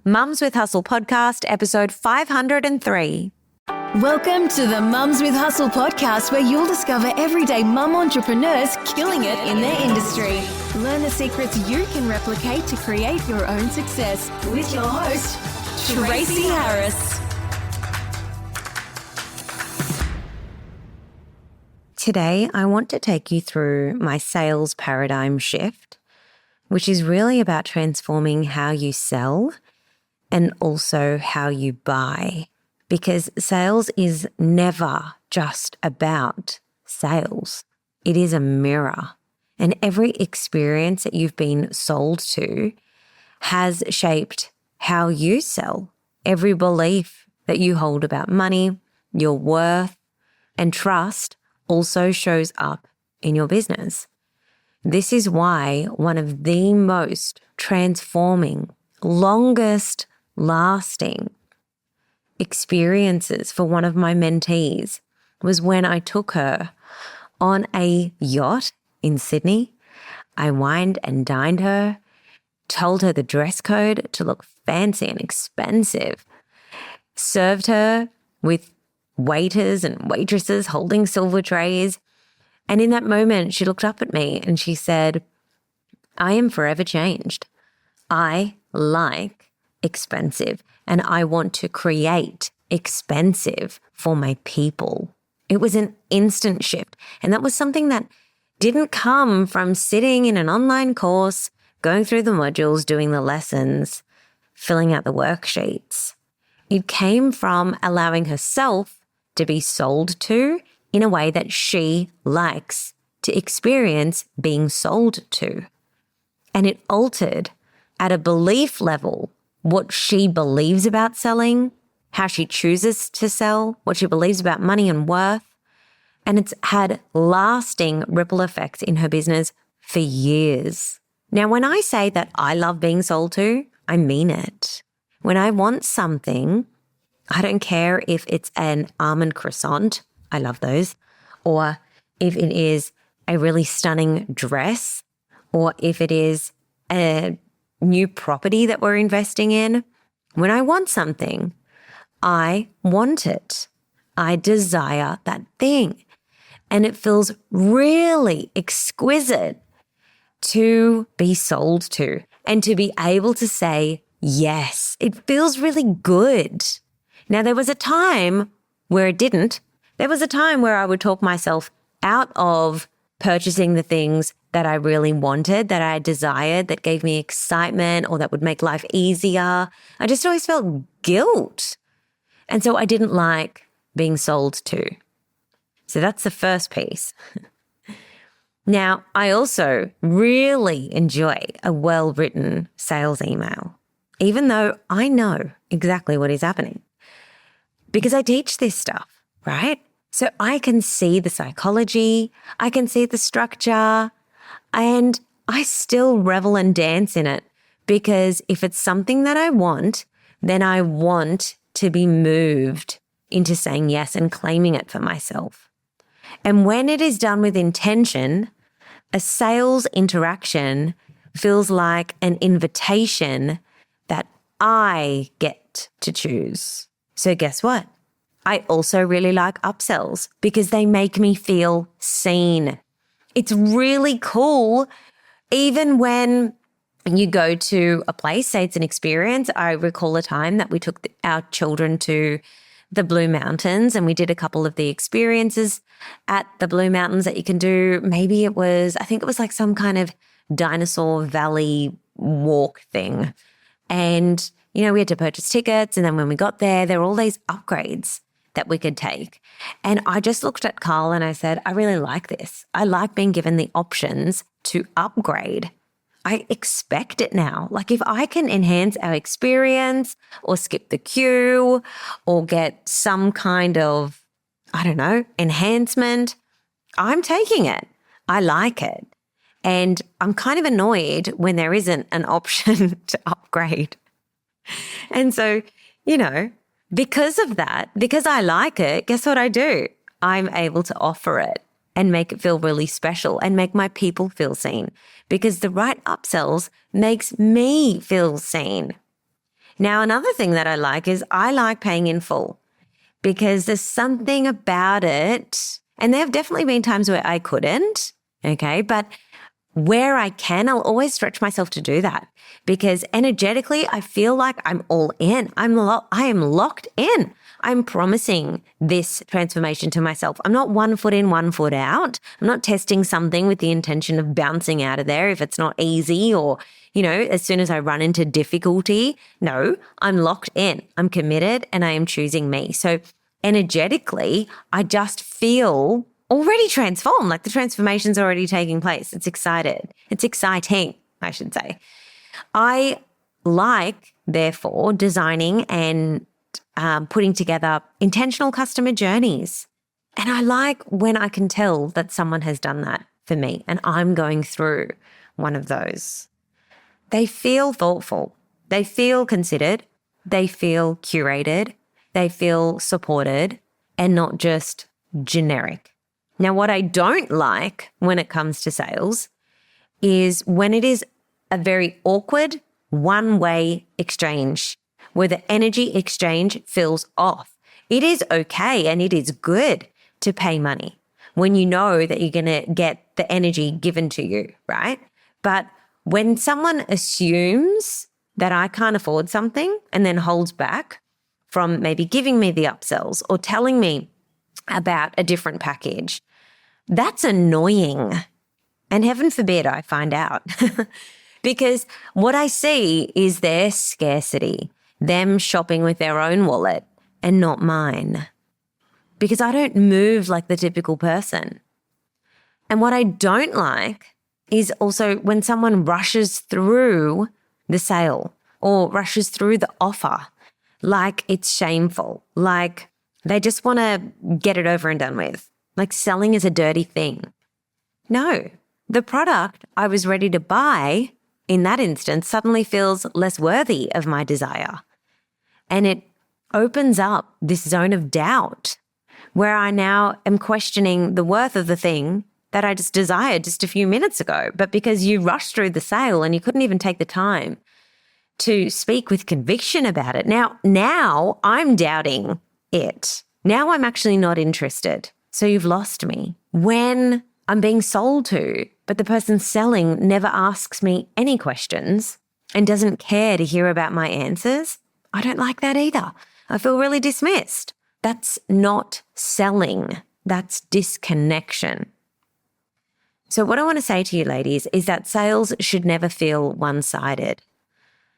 Mums with Hustle podcast, episode 503. Welcome to the Mums with Hustle podcast, where you'll discover everyday mum entrepreneurs killing it in their industry. Learn the secrets you can replicate to create your own success with your host, Tracy Harris. Today, I want to take you through my sales paradigm shift, which is really about transforming how you sell and also how you buy. Because sales is never just about sales. It is a mirror. And every experience that you've been sold to has shaped how you sell. Every belief that you hold about money, your worth, and trust also shows up in your business. This is why one of the most transforming, longest lasting experiences for one of my mentees was when I took her on a yacht in Sydney. I wined and dined her, told her the dress code to look fancy and expensive, served her with waiters and waitresses holding silver trays. And in that moment, she looked up at me and she said, I am forever changed. I like expensive and I want to create expensive for my people. It was an instant shift. And that was something that didn't come from sitting in an online course, going through the modules, doing the lessons, filling out the worksheets. It came from allowing herself to be sold to in a way that she likes to experience being sold to. And it altered at a belief level what she believes about selling, how she chooses to sell, what she believes about money and worth. And it's had lasting ripple effects in her business for years. Now, when I say that I love being sold to, I mean it. When I want something, I don't care if it's an almond croissant, I love those, or if it is a really stunning dress, or if it is a new property that we're investing in. When I want something, I want it. I desire that thing. And it feels really exquisite to be sold to and to be able to say yes. It feels really good. Now, there was a time where it didn't. There was a time where I would talk myself out of purchasing the things that I really wanted, that I desired, that gave me excitement or that would make life easier. I just always felt guilt. And so I didn't like being sold to. So that's the first piece. Now, I also really enjoy a well-written sales email, even though I know exactly what is happening. Because I teach this stuff, right? So I can see the psychology, I can see the structure, and I still revel and dance in it because if it's something that I want, then I want to be moved into saying yes and claiming it for myself. And when it is done with intention, a sales interaction feels like an invitation that I get to choose. So guess what? I also really like upsells because they make me feel seen. It's really cool. Even when you go to a place, say it's an experience. I recall a time that we took our children to the Blue Mountains and we did a couple of the experiences at the Blue Mountains that you can do. Maybe I think it was like some kind of dinosaur valley walk thing. And we had to purchase tickets. And then when we got there were all these upgrades that we could take. And I just looked at Carl and I said, I really like this. I like being given the options to upgrade. I expect it now. Like if I can enhance our experience or skip the queue or get some kind of, enhancement, I'm taking it. I like it. And I'm kind of annoyed when there isn't an option to upgrade. And so, because of that, because I like it, guess what I do? I'm able to offer it and make it feel really special and make my people feel seen because the right upsells makes me feel seen. Now, another thing that I like is I like paying in full because there's something about it. And there have definitely been times where I couldn't, okay? But where I can, I'll always stretch myself to do that because energetically, I feel like I'm all in. I am locked in. I'm promising this transformation to myself. I'm not 1 foot in, 1 foot out. I'm not testing something with the intention of bouncing out of there if it's not easy or, as soon as I run into difficulty. No, I'm locked in. I'm committed and I am choosing me. So energetically, I just feel already transformed, like the transformation's already taking place. It's exciting, I should say. I like, therefore, designing and putting together intentional customer journeys. And I like when I can tell that someone has done that for me and I'm going through one of those. They feel thoughtful. They feel considered. They feel curated. They feel supported and not just generic. Now, what I don't like when it comes to sales is when it is a very awkward one-way exchange where the energy exchange feels off. It is okay and it is good to pay money when you know that you're going to get the energy given to you, right? But when someone assumes that I can't afford something and then holds back from maybe giving me the upsells or telling me about a different package, that's annoying. And heaven forbid I find out because what I see is their scarcity, them shopping with their own wallet and not mine because I don't move like the typical person. And what I don't like is also when someone rushes through the sale or rushes through the offer like it's shameful, like they just want to get it over and done with. Like selling is a dirty thing. No, the product I was ready to buy in that instance suddenly feels less worthy of my desire. And it opens up this zone of doubt where I now am questioning the worth of the thing that I just desired just a few minutes ago. But because you rushed through the sale and you couldn't even take the time to speak with conviction about it, now I'm doubting it. Now I'm actually not interested. So you've lost me. When I'm being sold to, but the person selling never asks me any questions and doesn't care to hear about my answers, I don't like that either. I feel really dismissed. That's not selling. That's disconnection. So what I want to say to you ladies is that sales should never feel one-sided.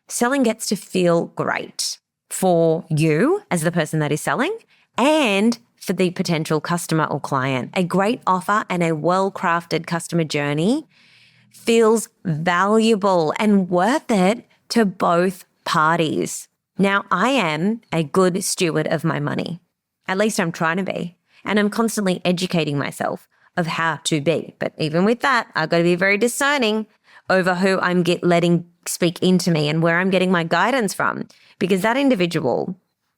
Selling gets to feel great for you as the person that is selling and for the potential customer or client. A great offer and a well-crafted customer journey feels valuable and worth it to both parties. Now, I am a good steward of my money. At least I'm trying to be. And I'm constantly educating myself of how to be. But even with that, I've got to be very discerning over who I'm letting speak into me and where I'm getting my guidance from, because that individual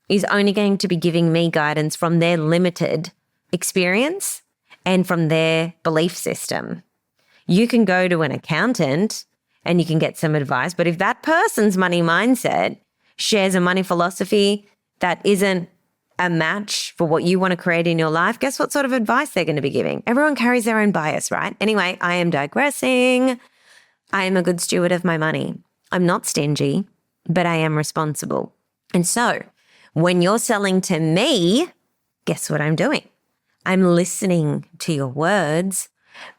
is only going to be giving me guidance from their limited experience and from their belief system. You can go to an accountant and you can get some advice, but if that person's money mindset shares a money philosophy that isn't a match for what you want to create in your life, guess what sort of advice they're going to be giving? Everyone carries their own bias, right? Anyway, I am digressing. I am a good steward of my money. I'm not stingy, but I am responsible. And so when you're selling to me, guess what I'm doing? I'm listening to your words,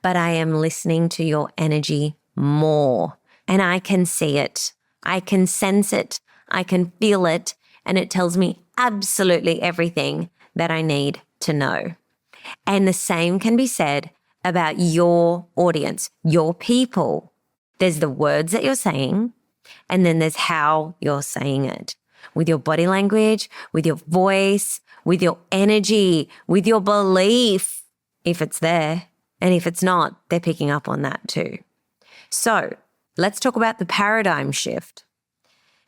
but I am listening to your energy more. And I can see it. I can sense it. I can feel it. And it tells me absolutely everything that I need to know. And the same can be said about your audience, your people. There's the words that you're saying, and then there's how you're saying it. With your body language, with your voice, with your energy, with your belief, if it's there. And if it's not, they're picking up on that too. So let's talk about the paradigm shift.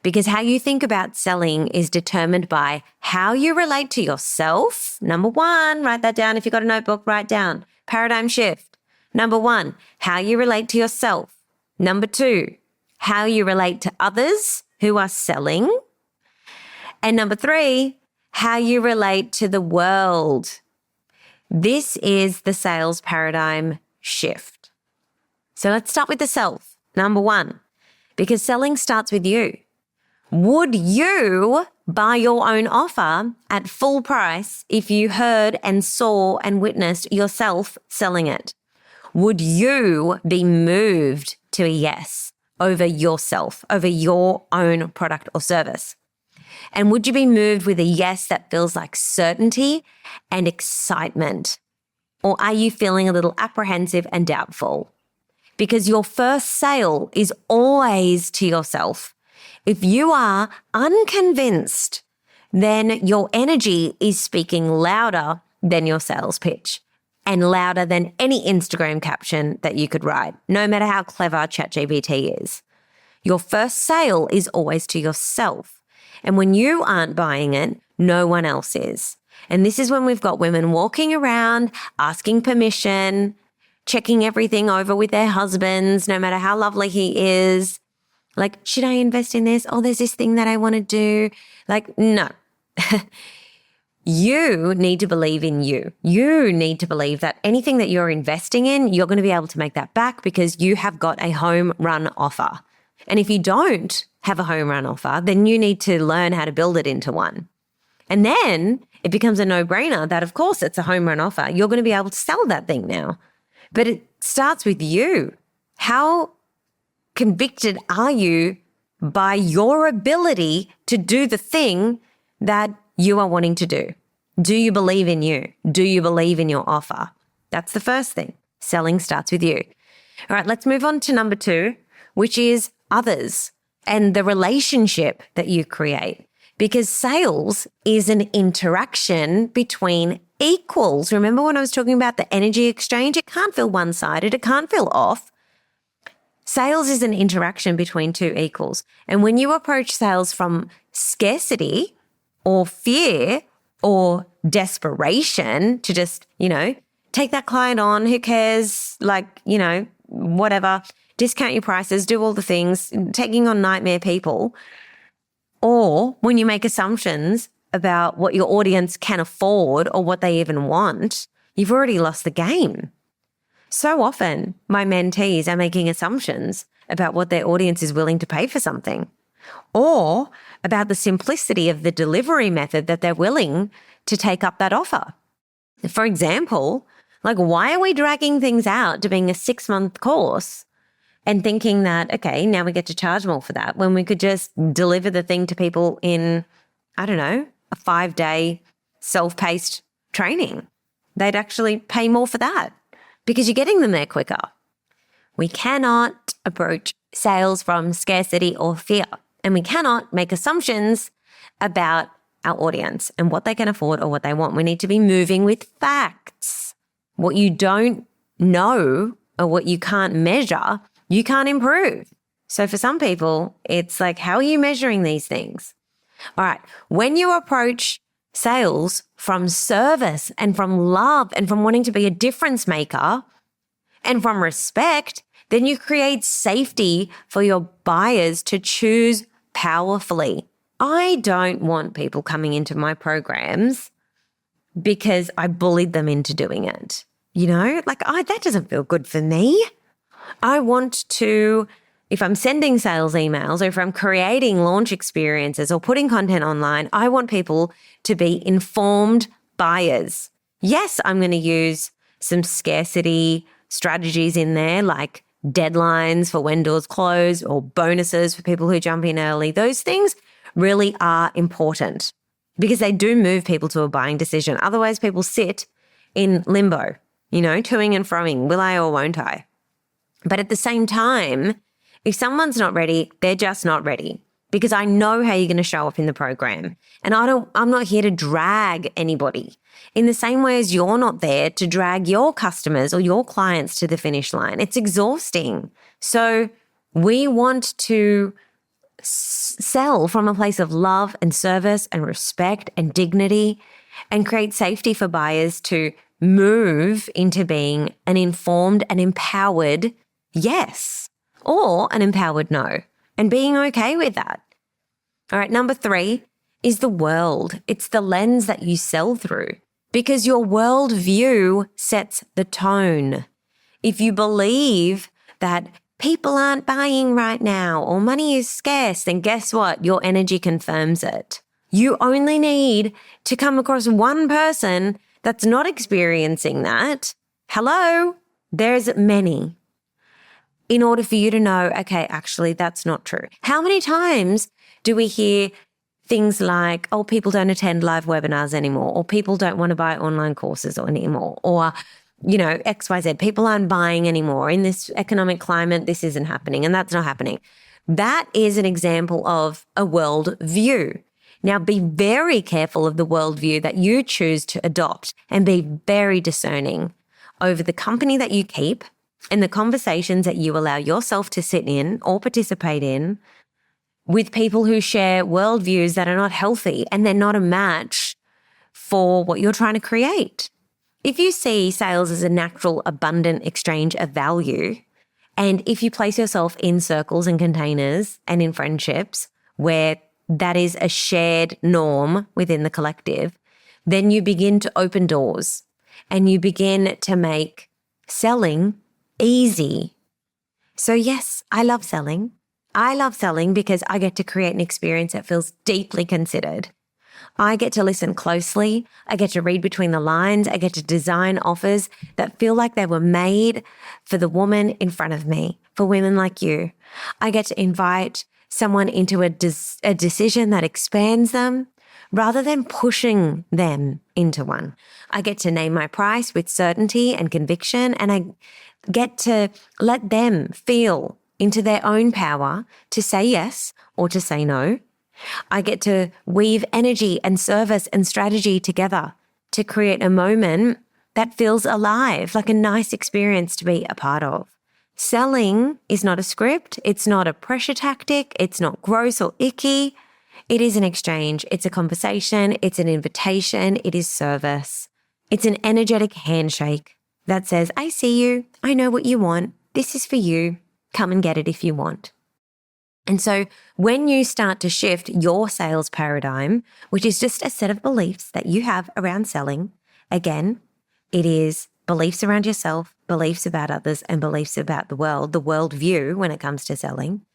Because how you think about selling is determined by how you relate to yourself. Number one, write that down. If you've got a notebook, write down. Paradigm shift. Number one, how you relate to yourself. Number two, how you relate to others who are selling. And number 3, how you relate to the world. This is the sales paradigm shift. So let's start with the self. Number 1, because selling starts with you. Would you buy your own offer at full price if you heard and saw and witnessed yourself selling it? Would you be moved to a yes over yourself, over your own product or service? And would you be moved with a yes that feels like certainty and excitement? Or are you feeling a little apprehensive and doubtful? Because your first sale is always to yourself. If you are unconvinced, then your energy is speaking louder than your sales pitch and louder than any Instagram caption that you could write, no matter how clever ChatGPT is. Your first sale is always to yourself. And when you aren't buying it, no one else is. And this is when we've got women walking around, asking permission, checking everything over with their husbands, no matter how lovely he is. Like, should I invest in this? Oh, there's this thing that I want to do. Like, no. You need to believe in you. You need to believe that anything that you're investing in, you're going to be able to make that back because you have got a home run offer. And if you don't have a home run offer, then you need to learn how to build it into one. And then it becomes a no-brainer that, of course, it's a home run offer. You're going to be able to sell that thing now. But it starts with you. How convicted are you by your ability to do the thing that you are wanting to do? Do you believe in you? Do you believe in your offer? That's the first thing. Selling starts with you. All right, let's move on to number 2, which is others and the relationship that you create. Because sales is an interaction between equals. Remember when I was talking about the energy exchange? It can't feel one-sided. It can't feel off. Sales is an interaction between 2 equals. And when you approach sales from scarcity or fear or desperation to just, take that client on, who cares, whatever, discount your prices, do all the things, taking on nightmare people, or when you make assumptions about what your audience can afford or what they even want, you've already lost the game. So often, my mentees are making assumptions about what their audience is willing to pay for something, or about the simplicity of the delivery method that they're willing to take up that offer. For example, why are we dragging things out to being a 6-month course and thinking that, okay, now we get to charge more for that when we could just deliver the thing to people in, a 5-day self-paced training? They'd actually pay more for that because you're getting them there quicker. We cannot approach sales from scarcity or fear, and we cannot make assumptions about our audience and what they can afford or what they want. We need to be moving with facts. What you don't know or what you can't measure, you can't improve. So for some people, it's like, how are you measuring these things? All right. When you approach sales from service and from love and from wanting to be a difference maker and from respect, then you create safety for your buyers to choose powerfully. I don't want people coming into my programs because I bullied them into doing it. That doesn't feel good for me. I want to, if I'm sending sales emails or if I'm creating launch experiences or putting content online, I want people to be informed buyers. Yes, I'm going to use some scarcity strategies in there, like deadlines for when doors close or bonuses for people who jump in early. Those things really are important because they do move people to a buying decision. Otherwise, people sit in limbo, toing and froing, will I or won't I? But at the same time, if someone's not ready, they're just not ready because I know how you're going to show up in the program. And I'm not here to drag anybody in the same way as you're not there to drag your customers or your clients to the finish line. It's exhausting. So we want to sell from a place of love and service and respect and dignity and create safety for buyers to move into being an informed and empowered yes or an empowered no and being okay with that. All right, number 3, is the world. It's the lens that you sell through, because your worldview sets the tone. If you believe that people aren't buying right now or money is scarce, then guess what? Your energy confirms it. You only need to come across one person that's not experiencing that. Hello, there's many. In order for you to know, okay, actually, that's not true. How many times do we hear things like, oh, people don't attend live webinars anymore, or people don't want to buy online courses anymore, or, XYZ, people aren't buying anymore. In this economic climate, this isn't happening, and that's not happening. That is an example of a worldview. Now, be very careful of the worldview that you choose to adopt, and be very discerning over the company that you keep and the conversations that you allow yourself to sit in or participate in with people who share worldviews that are not healthy, and they're not a match for what you're trying to create. If you see sales as a natural, abundant exchange of value, and if you place yourself in circles and containers and in friendships where that is a shared norm within the collective, then you begin to open doors and you begin to make selling easy. So yes, I love selling. I love selling because I get to create an experience that feels deeply considered. I get to listen closely. I get to read between the lines. I get to design offers that feel like they were made for the woman in front of me, for women like you. I get to invite someone into a decision that expands them rather than pushing them into one. I get to name my price with certainty and conviction, and I get to let them feel into their own power to say yes or to say no. I get to weave energy and service and strategy together to create a moment that feels alive, like a nice experience to be a part of. Selling is not a script. It's not a pressure tactic. It's not gross or icky. It is an exchange. It's a conversation. It's an invitation. It is service. It's an energetic handshake that says, I see you. I know what you want. This is for you. Come and get it if you want. And so when you start to shift your sales paradigm, which is just a set of beliefs that you have around selling, again, it is beliefs around yourself, beliefs about others, and beliefs about the worldview when it comes to selling,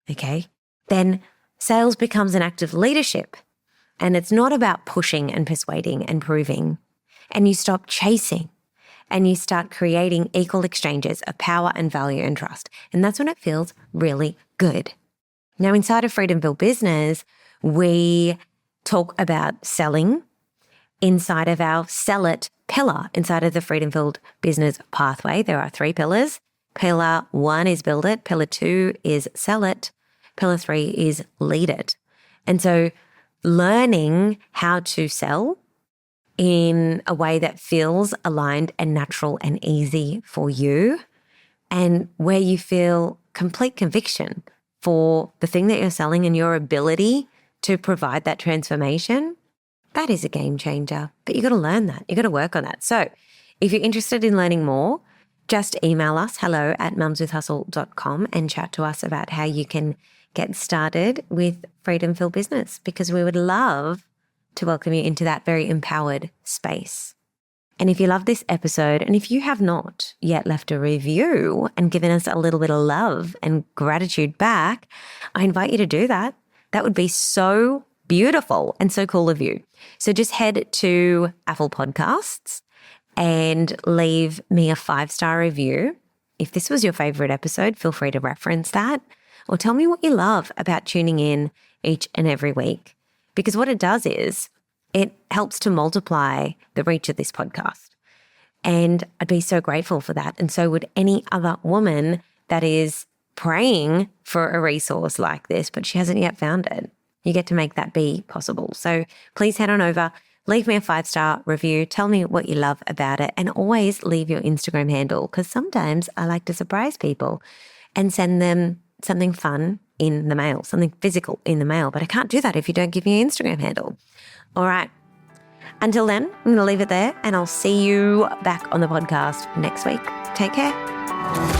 okay, then sales becomes an act of leadership. And it's not about pushing and persuading and proving. And you stop chasing and you start creating equal exchanges of power and value and trust. And that's when it feels really good. Now, inside of Freedom-Filled Business, we talk about selling inside of our sell it pillar. Inside of the Freedom-Filled Business pathway, there are 3 pillars. Pillar 1 is build it. Pillar 2 is sell it. Pillar 3 is lead it. And so learning how to sell in a way that feels aligned and natural and easy for you, and where you feel complete conviction for the thing that you're selling and your ability to provide that transformation, that is a game changer. But you got to learn that. You got to work on that. So if you're interested in learning more, just email us hello@mumswithhustle.com and chat to us about how you can get started with Freedom-Filled Business, because we would love to welcome you into that very empowered space. And if you love this episode, and if you have not yet left a review and given us a little bit of love and gratitude back, I invite you to do that. That would be so beautiful and so cool of you. So just head to Apple Podcasts and leave me a 5-star review. If this was your favorite episode, feel free to reference that, or tell me what you love about tuning in each and every week. Because what it does is it helps to multiply the reach of this podcast. And I'd be so grateful for that. And so would any other woman that is praying for a resource like this, but she hasn't yet found it. You get to make that be possible. So please head on over, leave me a 5-star review, tell me what you love about it, and always leave your Instagram handle, because sometimes I like to surprise people and send them something fun in the mail, something physical in the mail. But I can't do that if you don't give me an Instagram handle. All right. Until then, I'm going to leave it there, and I'll see you back on the podcast next week. Take care.